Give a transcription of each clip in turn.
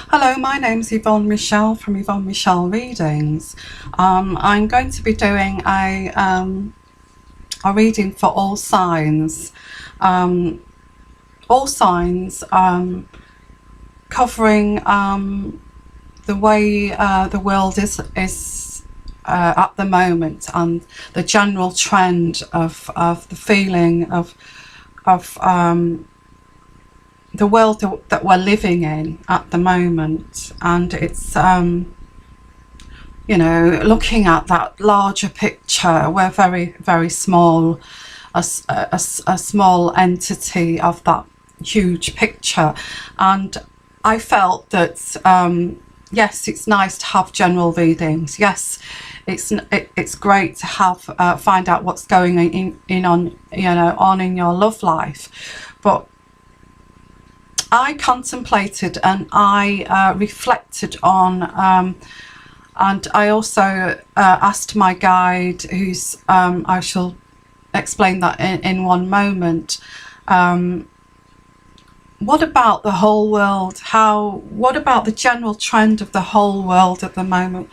Hello, my name's Yvonne Michelle from Yvonne Michelle Readings. I'm going to be doing a reading for all signs. All signs covering the way the world is at the moment, and the general trend of the feeling of the world that we're living in at the moment. And it's looking at that larger picture. We're very small, a small entity of that huge picture. And I felt that yes, it's nice to have general readings. Yes, it's great to have find out what's going on in your love life, but I contemplated and I reflected on, and I also asked my guide, who's I shall explain that in one moment. What about the whole world? What about the general trend of the whole world at the moment?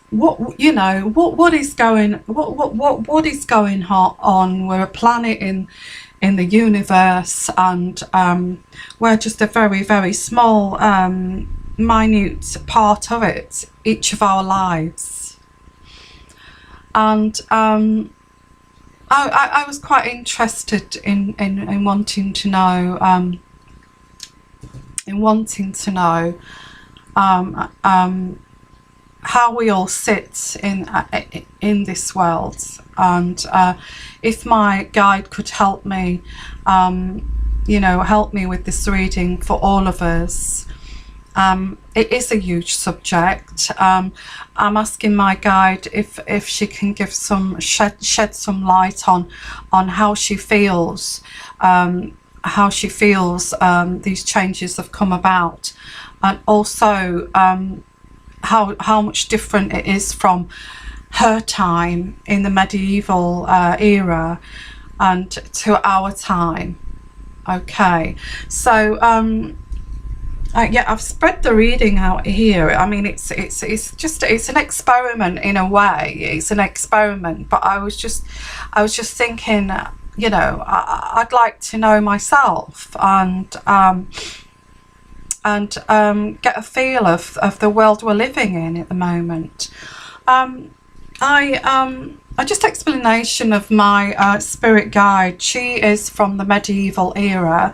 What is going on? We're a planet in the universe, and we're just a very small minute part of it, each of our lives. And I was quite interested in wanting to know how we all sit in this world, and if my guide could help me, help me with this reading for all of us. It is a huge subject. I'm asking my guide if she can give shed some light on how she feels, these changes have come about, and also how much different it is from her time in the medieval era and to our time. Okay, so yeah, I've spread the reading out here. I mean, it's an experiment in a way. It's an experiment, but I was just thinking, I'd like to know myself and get a feel of the world we're living in at the moment. I just explanation of my spirit guide. She is from the medieval era.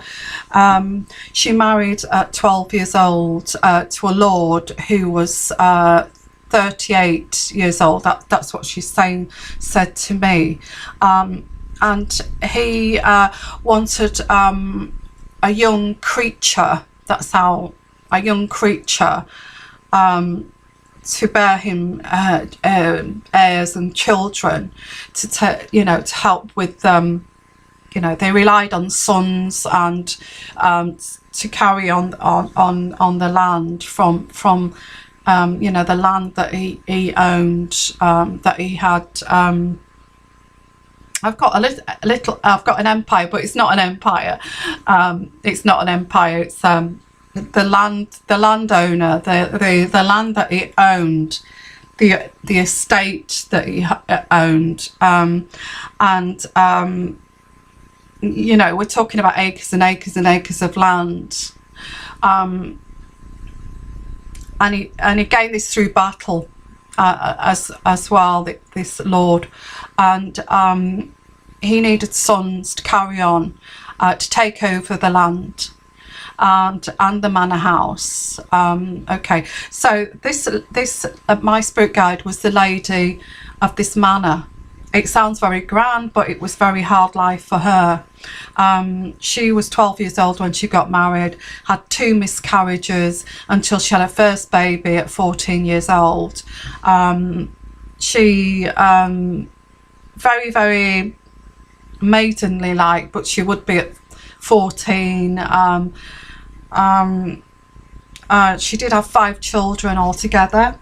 She married at 12 years old to a lord who was 38 years old. That's what she's said to me. And he wanted a young creature. That's how a young creature to bear him heirs and children to help with they relied on sons and to carry on the land from the land that he owned, that he had. I've got I've got an empire, but it's not an empire. It's not an empire. It's the landowner, the land that he owned, the estate that he owned, we're talking about acres and acres and acres of land, and he gained this through battle, as well, this lord, and he needed sons to carry on, to take over the land and the manor house. Okay, so this my spirit guide was the lady of this manor. It sounds very grand, but it was very hard life for her. She was 12 years old when she got married, had 2 miscarriages until she had her first baby at 14 years old. She very maidenly like, but she would be at 14. She did have 5 children altogether,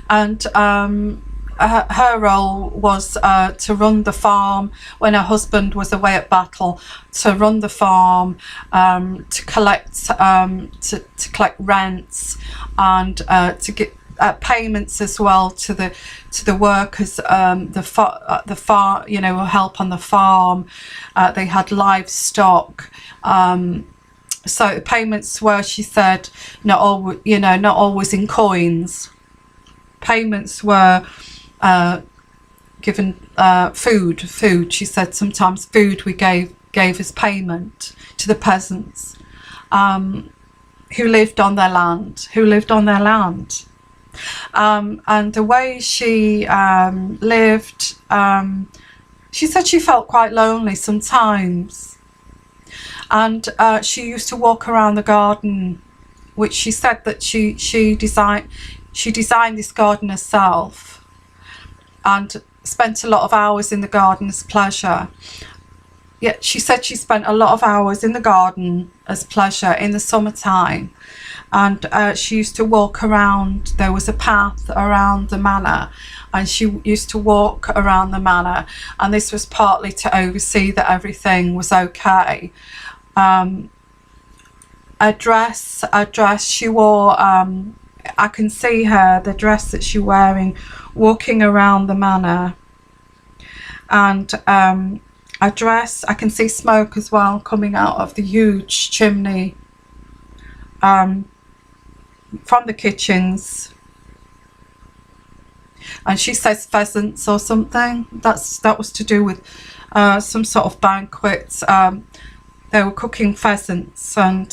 and her role was to run the farm when her husband was away at battle, to run the farm, to collect rents, and to get payments as well to the workers, the farm, you know, help on the farm. They had livestock. So payments were, she said, not always in coins. Payments were given food. She said sometimes food we gave as payment to the peasants who lived on their land. And the way she lived, she said she felt quite lonely sometimes. And she used to walk around the garden, which she said that she designed this garden herself, and spent a lot of hours in the garden as pleasure. Yet she said she spent a lot of hours in the garden as pleasure in the summertime. And she used to walk around. There was a path around the manor, and she used to walk around the manor, and this was partly to oversee that everything was okay. A dress she wore, I can see her, the dress that she's wearing, walking around the manor. And a dress, I can see smoke as well coming out of the huge chimney from the kitchens. And she says pheasants or something. That was to do with some sort of banquet. They were cooking pheasants, and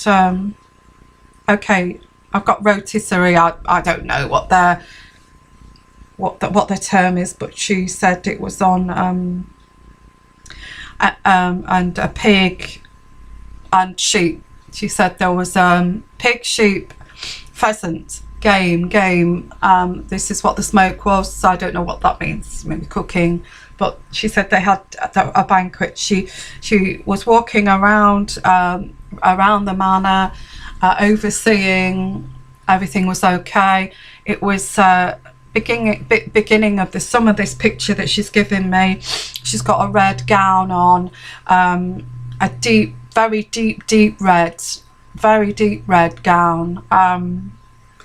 okay, I've got rotisserie. I don't know what their term is, but she said it was on and a pig and sheep. She said there was pig, sheep, pheasant, game. This is what the smoke was. So I don't know what that means. Maybe cooking. But she said they had a banquet. She was walking around the manor, overseeing everything was okay. It was beginning of the summer. This picture that she's given me, she's got a red gown on, a very deep red gown,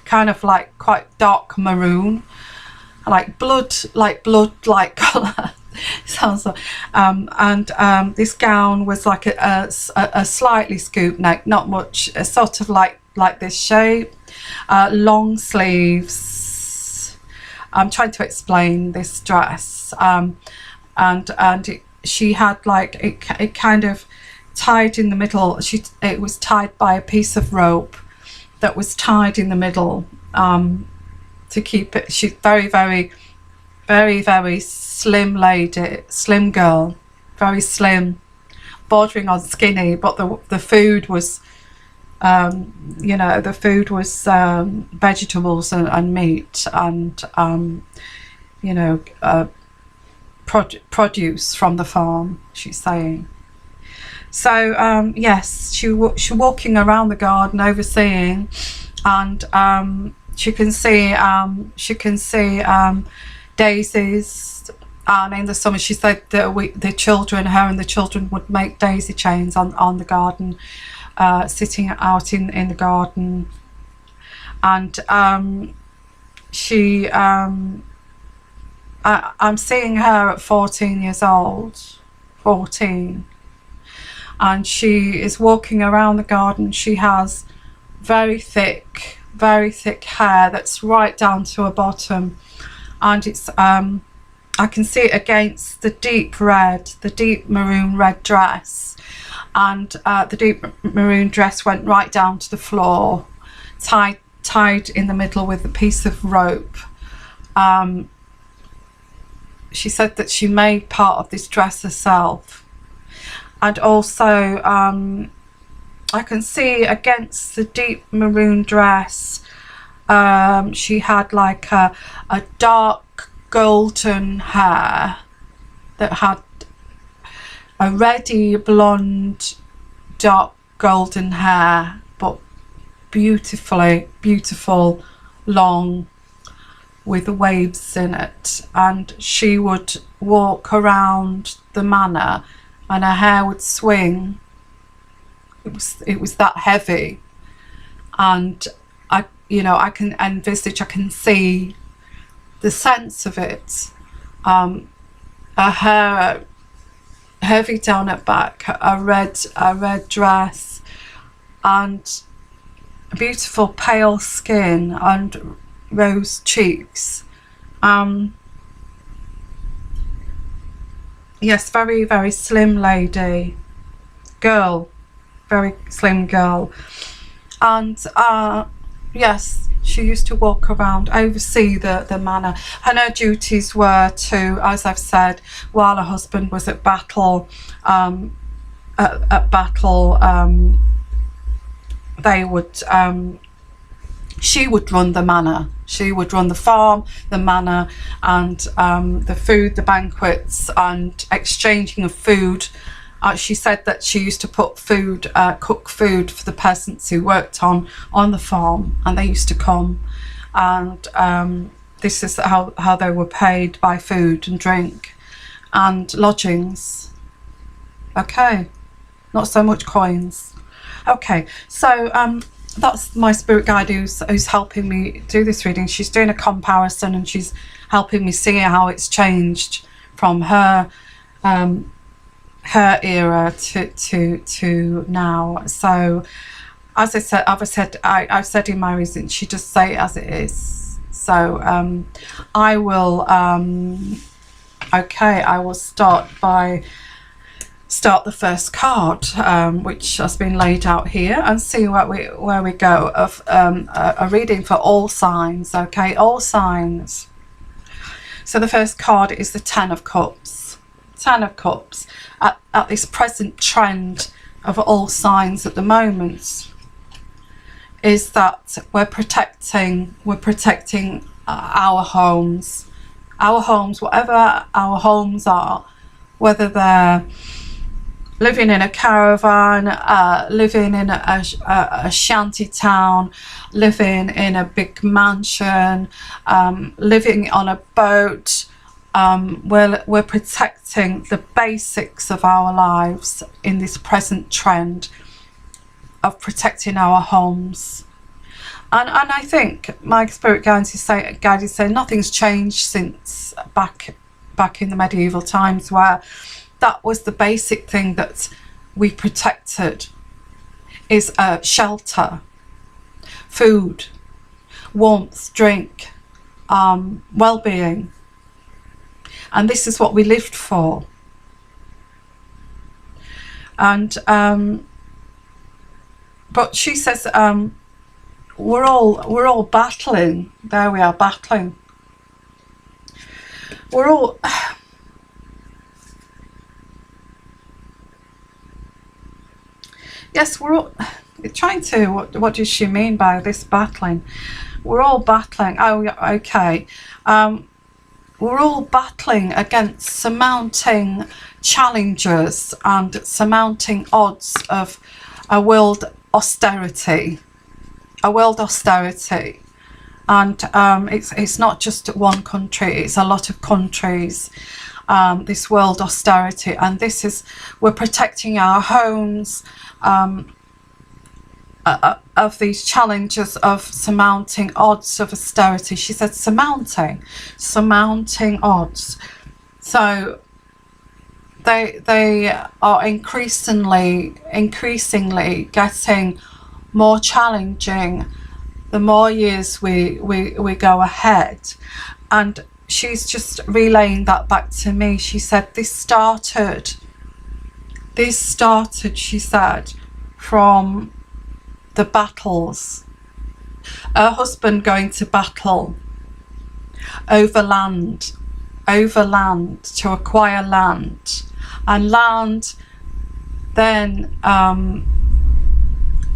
kind of like quite dark maroon, like blood colour. Sounds like, and this gown was like a slightly scooped neck, not much, sort of like this shape, long sleeves. I'm trying to explain this dress, and she had like it kind of tied in the middle. It was tied by a piece of rope that was tied in the middle to keep it. She's very slim lady, slim girl, very slim, bordering on skinny, but the food was the food was vegetables and meat and produce from the farm, she's saying. So yes, she's walking around the garden overseeing, and she can see daisies. And in the summer, she said that her and the children would make daisy chains on the garden, sitting out in the garden. And I'm seeing her at 14 years old, 14. And she is walking around the garden. She has very thick hair that's right down to her bottom. And it's I can see it against the deep maroon red dress, and the deep maroon dress went right down to the floor, tied in the middle with a piece of rope. She said that she made part of this dress herself, and also I can see against the deep maroon dress she had like a dark golden hair that had a reddy blonde, dark golden hair, but beautiful long with waves in it, and she would walk around the manor and her hair would swing. It was that heavy, and I can envisage, I can see the sense of it. Her hair heavy down her back, a red dress, and beautiful pale skin and rose cheeks. Yes, very, very slim lady, girl, very slim girl. And yes, she used to walk around, oversee the manor, and her duties were to, as I've said, while her husband was at battle, they would she would run the manor. She would run the farm, the manor, and the food, the banquets, and exchanging of food. She said that she used to put food, cook food for the peasants who worked on the farm, and they used to come, and this is how they were paid, by food and drink and lodgings. Okay, not so much coins. Okay, so that's my spirit guide who's helping me do this reading. She's doing a comparison, and she's helping me see how it's changed from her era to now. So as I've said in my reading, she just say it as it is. So I will I will start the first card, which has been laid out here, and see where we go, of a reading for all signs. Okay, all signs. So the first card is the Ten of Cups. Ten of Cups. At this present trend of all signs at the moment, is that we're protecting our homes, whatever our homes are, whether they're living in a caravan, living in a shanty town, living in a big mansion, living on a boat. We're protecting the basics of our lives in this present trend of protecting our homes. And I think my spirit guides say nothing's changed since back in the medieval times, where that was the basic thing that we protected, is shelter, food, warmth, drink, well-being. And this is what we lived for. And but she says we're all battling. There we are, battling. We're all yes, we're all trying to. What does she mean by this battling? We're all battling. Oh, okay. We're all battling against surmounting challenges and surmounting odds of a world austerity. And it's not just one country, it's a lot of countries, this world austerity. And this is, we're protecting our homes of these challenges of surmounting odds of austerity. She said surmounting odds. So they are increasingly getting more challenging the more years we go ahead. And she's just relaying that back to me. She said this started, she said, from the battles. Her husband going to battle overland to acquire land, and land then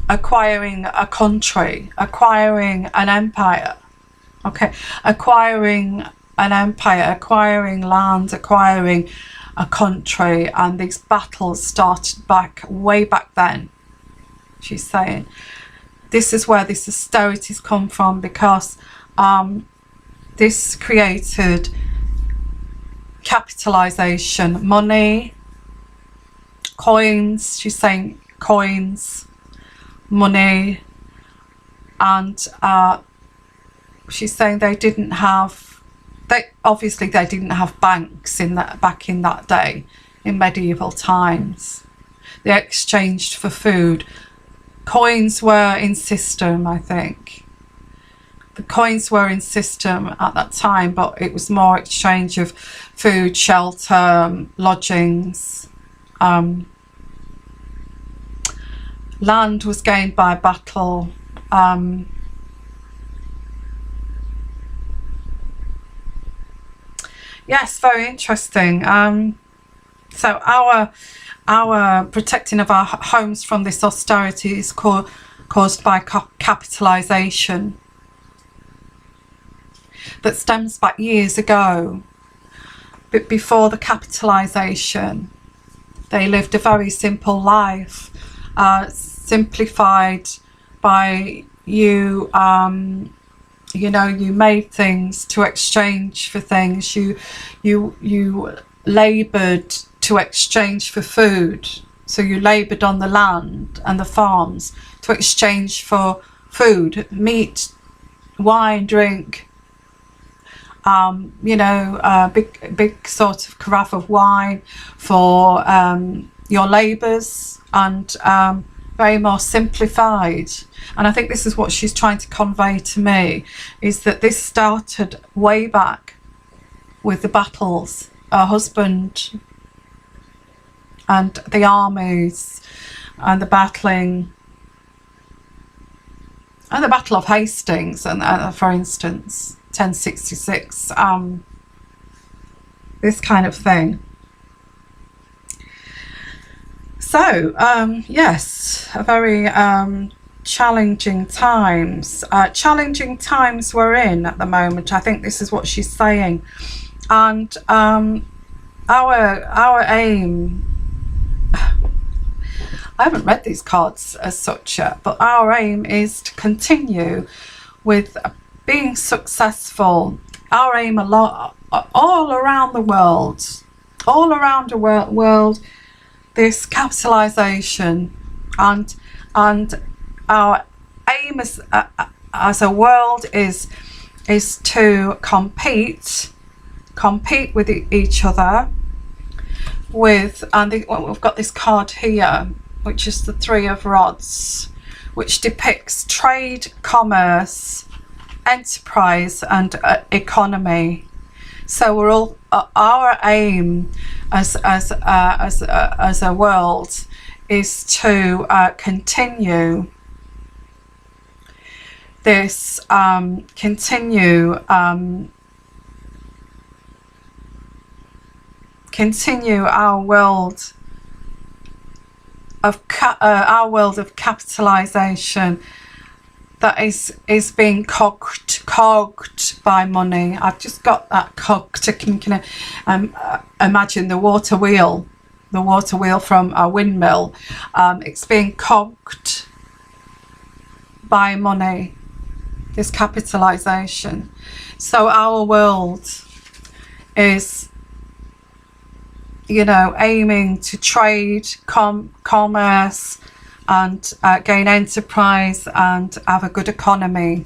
acquiring a country, acquiring an empire. Okay, acquiring an empire, acquiring land, acquiring a country. And these battles started way back then. She's saying this is where this austerity's come from, because this created capitalization, money, coins. She's saying coins, money, and she's saying they didn't have, obviously they didn't have banks in that, back in that day, in medieval times. They exchanged for food. Coins were in system, I think. The coins were in system at that time, but it was more exchange of food, shelter, lodgings. Land was gained by battle. Yes, very interesting. So our protecting of our homes from this austerity is caused by capitalization that stems back years ago. But before the capitalization, they lived a very simple life, simplified by you. You know, you made things to exchange for things. You laboured to exchange for food. So you laboured on the land and the farms to exchange for food, meat, wine, drink. You know, big sort of carafe of wine for your labours, and very more simplified. And I think this is what she's trying to convey to me, is that this started way back with the battles, her husband and the armies and the battling, and the Battle of Hastings, and for instance 1066, this kind of thing. So yes, a very challenging times we're in at the moment. I think this is what she's saying, and our aim, I haven't read these cards as such yet, but our aim is to continue with being successful. Our aim all around the world, this capitalization, and our aim as a world is to compete with each other with, and we've got this card here, which is the Three of Rods, which depicts trade, commerce, enterprise and economy. So we're all, our aim as a world is to continue this, continue our world of capitalization that is being cogged by money. I've just got that cogged. I can imagine the water wheel from a windmill. It's being cogged by money, this capitalization. So our world is, you know, aiming to trade, commerce, and gain enterprise and have a good economy.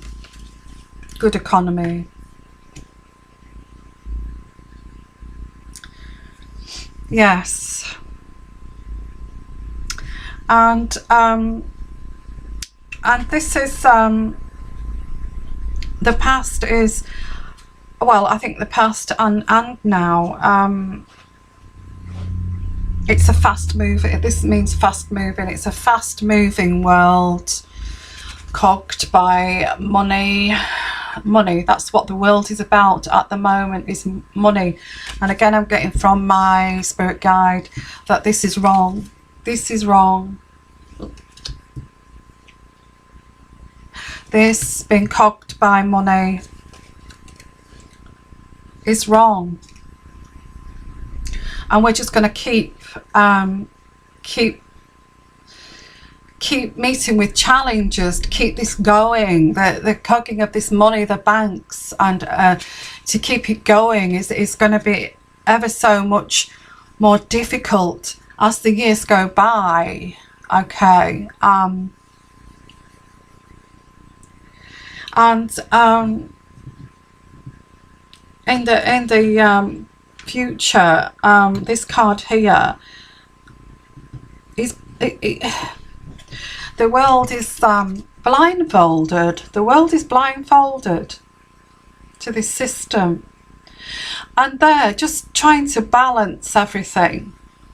Yes. And this is the past is, well, I think the past and now, it's a fast moving, this means fast moving, it's a fast moving world cogged by money. That's what the world is about at the moment, is money. And again, I'm getting from my spirit guide that this is wrong. This being cogged by money is wrong. And we're just going to keep meeting with challenges to keep this going, the cogging of this money, the banks, and to keep it going is going to be ever so much more difficult as the years go by. Okay. And in the future, this card here is the world is blindfolded. The world is blindfolded to this system, and they're just trying to balance everything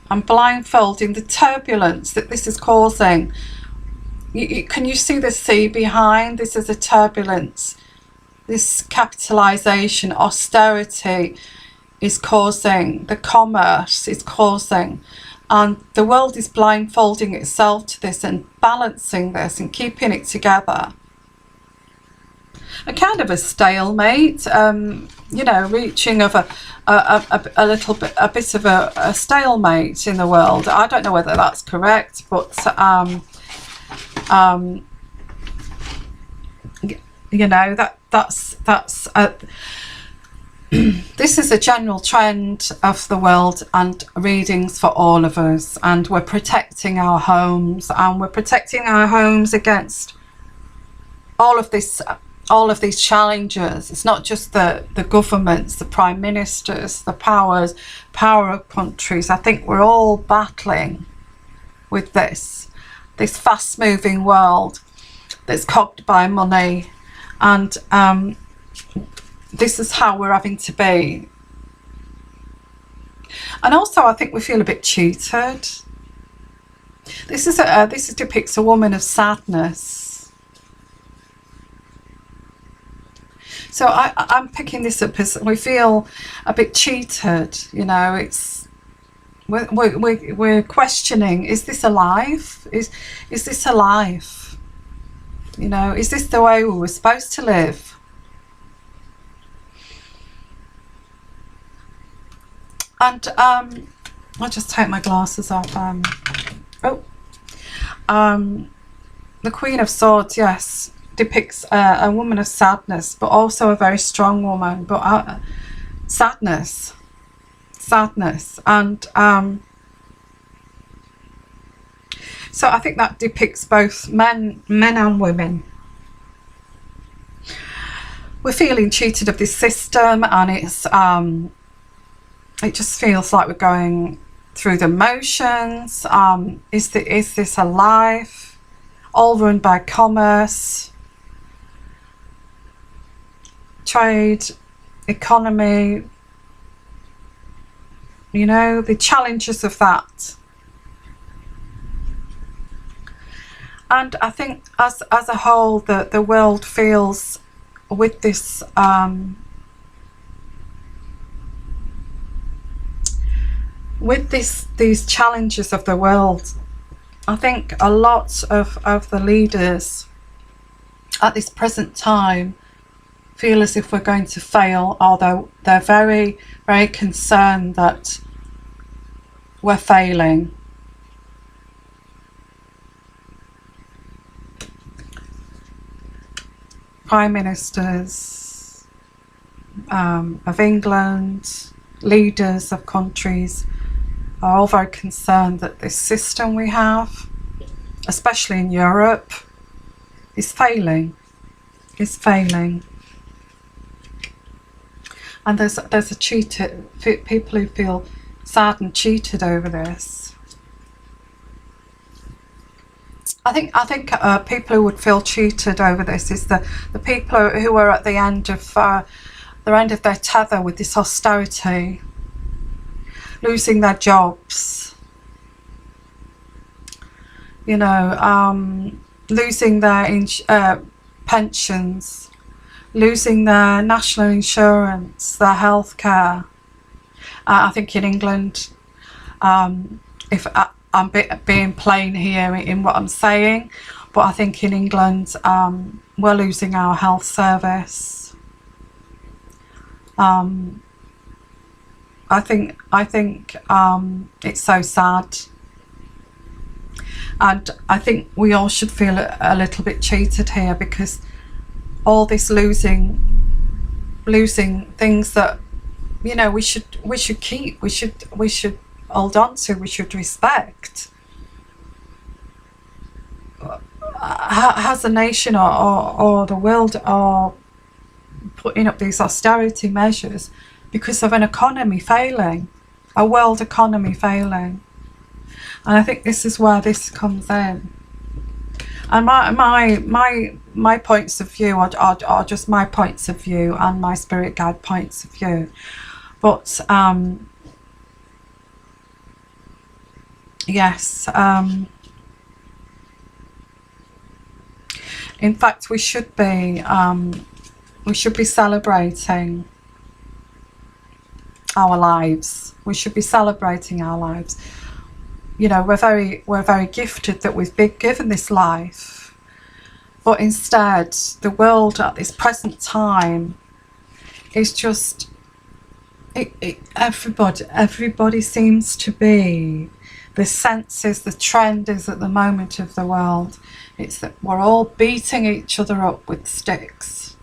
and blindfolding the turbulence that this is causing. Can you see the sea behind? This is a turbulence. This capitalization, austerity is causing, the commerce is causing, and the world is blindfolding itself to this and balancing this and keeping it together. A kind of a stalemate, you know, reaching of a little bit, a bit of a stalemate in the world. I don't know whether that's correct, but you know, that's this is a general trend of the world and readings for all of us, and we're protecting our homes, and we're protecting our homes against all of these challenges. It's not just the governments, the prime ministers, the power of countries. I think we're all battling with this fast moving world that's cogged by money, and this is how we're having to be. And also I think we feel a bit cheated. This depicts a woman of sadness. So I'm picking this up as we feel a bit cheated, you know. It's we're questioning, is this a life? Is this a life? You know, is this the way we were supposed to live? And I'll just take my glasses off. The Queen of Swords, yes, depicts a woman of sadness, but also a very strong woman. But sadness, and so I think that depicts both men and women. We're feeling cheated of this system, and it's it just feels like we're going through the motions. Is this a life? All run by commerce, trade, economy, you know, the challenges of that. And I think as a whole, the world feels with this these challenges of the world. I think a lot of the leaders at this present time feel as if we're going to fail, although they're very, very concerned that we're failing. Prime ministers of England, leaders of countries are all very concerned that this system we have, especially in Europe, is failing. And there's a cheated, people who feel sad and cheated over this. I think people who would feel cheated over this is the people who are at the end of their tether with this austerity, losing their jobs, you know, losing their pensions, losing their national insurance, their health care. I think in England, if I'm being plain here in what I'm saying, but I think in England we're losing our health service. I think it's so sad, and I think we all should feel a little bit cheated here, because all this losing losing things that, you know, we should keep, we should hold on to, we should respect. Has a nation or the world are putting up these austerity measures because of an economy failing, a world economy failing? And I think this is where this comes in. And my points of view are just my points of view and my spirit guide points of view. But yes, in fact, we should be celebrating our lives. We should be celebrating our lives. You know, we're very gifted that we've been given this life, but instead the world at this present time is just everybody seems to be, the sense is, the trend is at the moment of the world, it's that we're all beating each other up with sticks.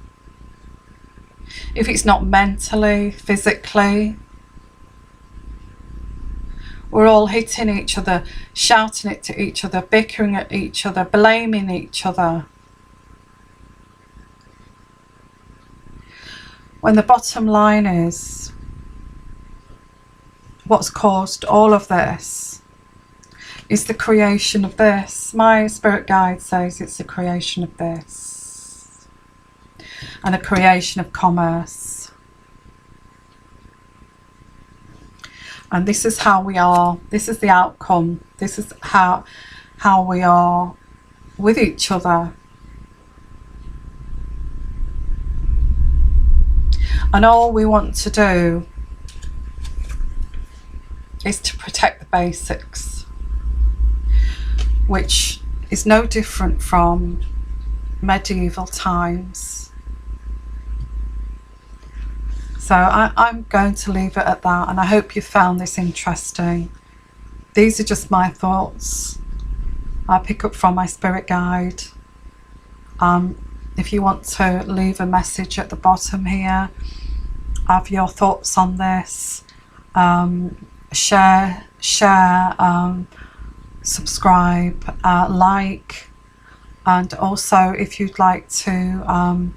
If it's not mentally, physically, we're all hitting each other, shouting it to each other, bickering at each other, blaming each other. When the bottom line is, what's caused all of this is the creation of this. My spirit guide says it's the creation of this and the creation of commerce. And this is how we are, this is the outcome, this is how we are with each other. And all we want to do is to protect the basics, which is no different from medieval times. So I'm going to leave it at that, and I hope you found this interesting. These are just my thoughts I pick up from my spirit guide. If you want to leave a message at the bottom here of your thoughts on this, share, subscribe, like, and also if you'd like to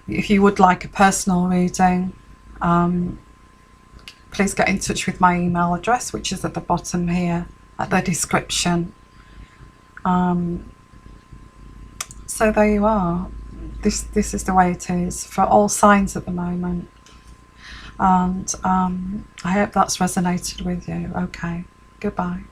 if you would like a personal reading, please get in touch with my email address, which is at the bottom here at the description. So there you are. This is the way it is for all signs at the moment, and I hope that's resonated with you. Okay, goodbye.